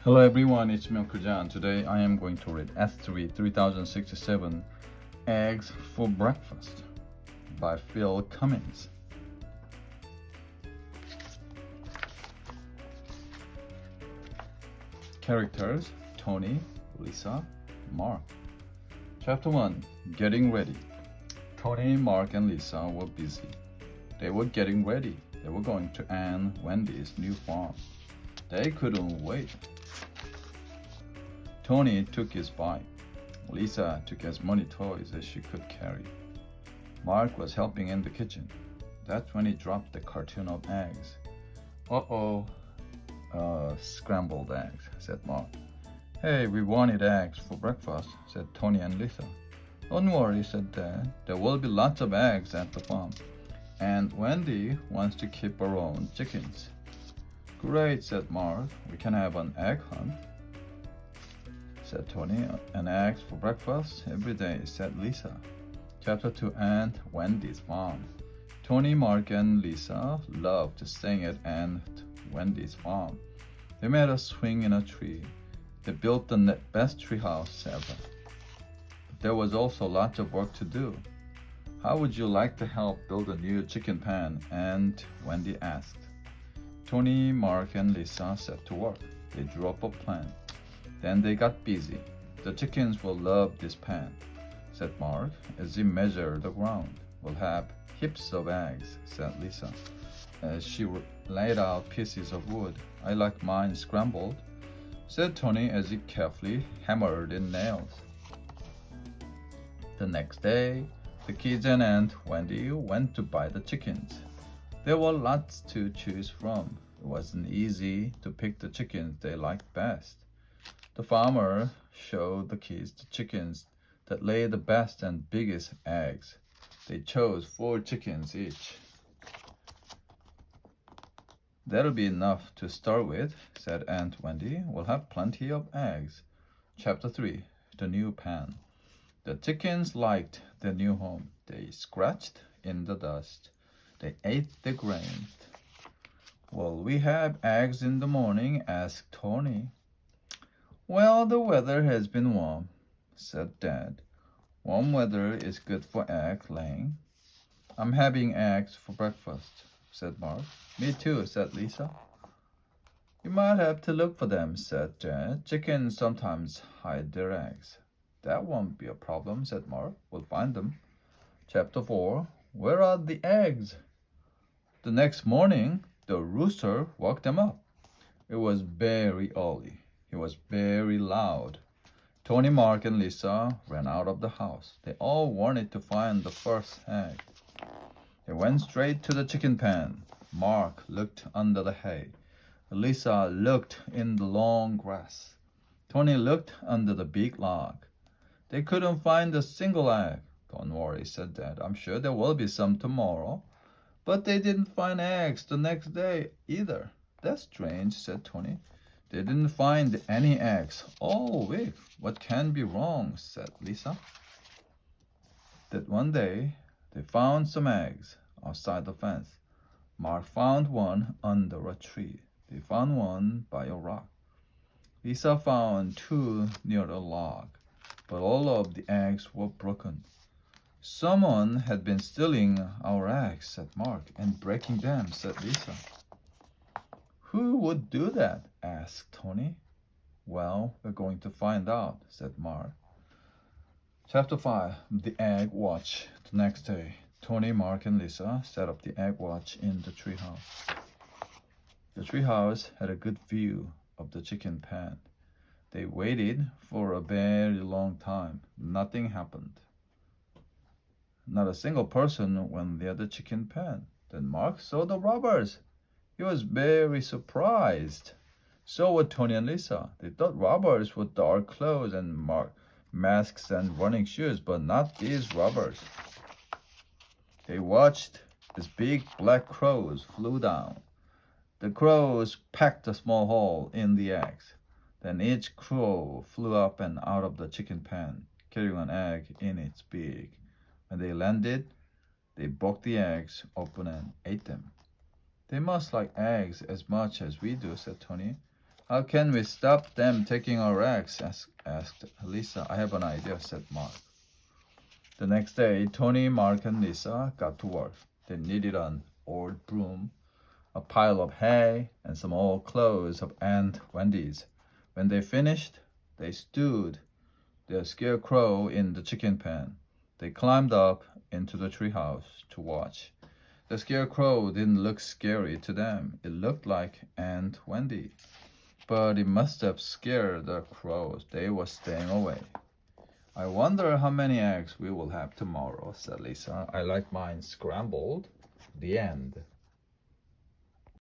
Hello everyone, it's Milkujan. Today I am going to read S3 3067 Eggs for Breakfast by Phil Cummins. Characters: Tony, Lisa, Mark. Chapter 1: Getting Ready. Tony, Mark, and Lisa were busy. They were getting ready. They were going to Aunt Wendy's new farm. They couldn't wait. Tony took his bike. Lisa took as many toys as she could carry. Mark was helping in the kitchen. That's when he dropped the carton of eggs. Uh-oh, scrambled eggs, said Mark. Hey, we wanted eggs for breakfast, said Tony and Lisa. Don't worry, said Dad. There will be lots of eggs at the farm. And Wendy wants to keep her own chickens. Great, said Mark. We can have an egg hunt, said Tony. And eggs for breakfast every day, said Lisa. Chapter 2: Aunt Wendy's farm. Tony, Mark, and Lisa loved staying at Aunt Wendy's farm. They made a swing in a tree. They built the best treehouse ever. But there was also lots of work to do. How would you like to help build a new chicken pen? Aunt Wendy asked. Tony, Mark, and Lisa set to work. They drew up a plan. Then they got busy. The chickens will love this pan, said Mark, as he measured the ground. We'll have heaps of eggs, said Lisa, as she laid out pieces of wood. I like mine scrambled, said Tony, as he carefully hammered in nails. The next day, the kids and Aunt Wendy went to buy the chickens. There were lots to choose from. It wasn't easy to pick the chickens they liked best. The farmer showed the kids the chickens that lay the best and biggest eggs. They chose 4 chickens each. That'll be enough to start with, said Aunt Wendy. We'll have plenty of eggs. Chapter 3: The New Pan. The chickens liked their new home. They scratched in the dust. They ate the grain. Will we have eggs in the morning? Asked Tony. Well, the weather has been warm, said Dad. Warm weather is good for egg laying. I'm having eggs for breakfast, said Mark. Me too, said Lisa. You might have to look for them, said Dad. Chickens sometimes hide their eggs. That won't be a problem, said Mark. We'll find them. Chapter 4: Where are the eggs? The next morning, the rooster woke them up. It was very early. He was very loud. Tony, Mark, and Lisa ran out of the house. They all wanted to find the first egg. They went straight to the chicken pen. Mark looked under the hay. Lisa looked in the long grass. Tony looked under the big log. They couldn't find a single egg. Don't worry, said Dad. I'm sure there will be some tomorrow. But they didn't find eggs the next day either. That's strange, said Tony. They didn't find any eggs all week. What can be wrong, said Lisa. That one day, they found some eggs outside the fence. Mark found one under a tree. They found one by a rock. Lisa found 2 near a log, but all of the eggs were broken. Someone had been stealing our eggs, said Mark, and breaking them, said Lisa. Who would do that? Asked Tony. Well, we're going to find out, said Mark. Chapter 5: The Egg Watch. The next day, Tony, Mark, and Lisa set up the egg watch in the treehouse. The treehouse had a good view of the chicken pen. They waited for a very long time. Nothing happened. Not a single person went near the chicken pen. Then Mark saw the robbers. He was very surprised. So were Tony and Lisa. They thought robbers with dark clothes and masks and running shoes, but not these robbers. They watched as big black crows flew down. The crows pecked a small hole in the eggs. Then each crow flew up and out of the chicken pen, carrying an egg in its beak. When they landed, they broke the eggs open and ate them. They must like eggs as much as we do, said Tony. How can we stop them taking our eggs? Asked Lisa. I have an idea, said Mark. The next day, Tony, Mark, and Lisa got to work. They needed an old broom, a pile of hay, and some old clothes of Aunt Wendy's. When they finished, they stewed the scarecrow in the chicken pen. They climbed up into the treehouse to watch. The scarecrow didn't look scary to them. It looked like Aunt Wendy. But it must have scared the crows. They were staying away. I wonder how many eggs we will have tomorrow, said Lisa. I like mine scrambled. The end.